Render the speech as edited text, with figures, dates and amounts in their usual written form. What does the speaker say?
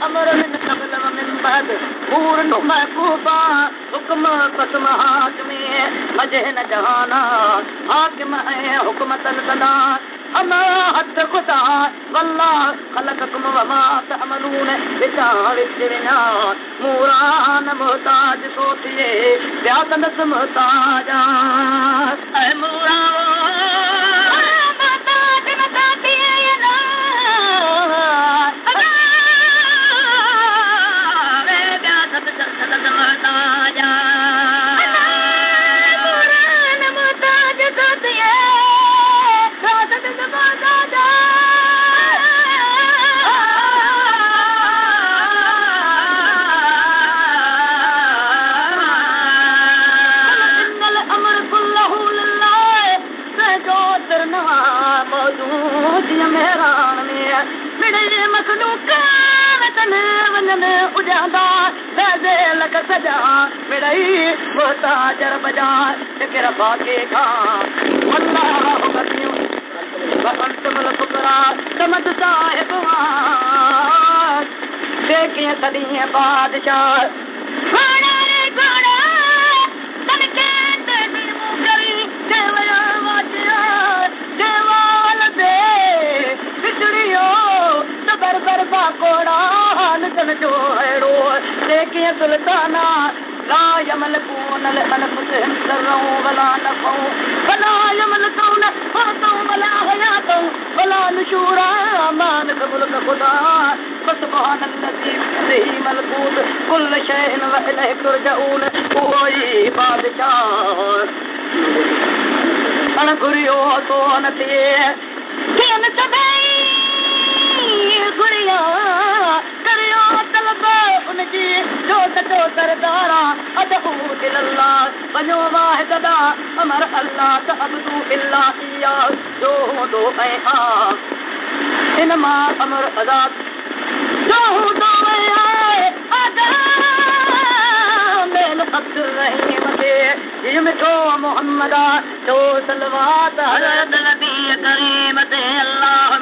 الأمر من قبل ومن بعد پورن محبوبا حکم قسم حاکمی مجھے نہ جہانا حاکم ہے حکمت القدا اما حد خدا واللہ خلقکم وما تعملون بچار الجرنا موران محتاج سوتیے بیادنس محتاج اے موران محتاج محتاجیے نا محتاج بجا فکر باقی کھا اللہ بکیوں وانتم الفقراء سمد صاحب واد دیکھیں صدییں بادشاہ گھوڑا رے گھوڑا تن کے تیزی موکری جیویا واجیا جیوال دے بچڑیوں سبر بر باکوڑا نچن جو ہیڑو دیکھیں سلطانہ لا يملكون لأنفسهم سرا ولا نفعا ولا يملكون موتا ولا حياة ولا نشورا ما نقبلك خدا فسبحان الذي بيده ملكوت كل شيء وإليه ترجعون وهي بادشاہ ان گریو تو نتیے کین چبئی گریو کریو طلب ان جی جو سچو سردارا ادعو الاللہ بنو واحد دا امر اللہ تعبدو الا ایاہ جو دو اے انما امر ازاد جو دو اے من عبد الرحیم کے جم تو محمدہ تو صلوات حضرت نبی کریم سے اللہ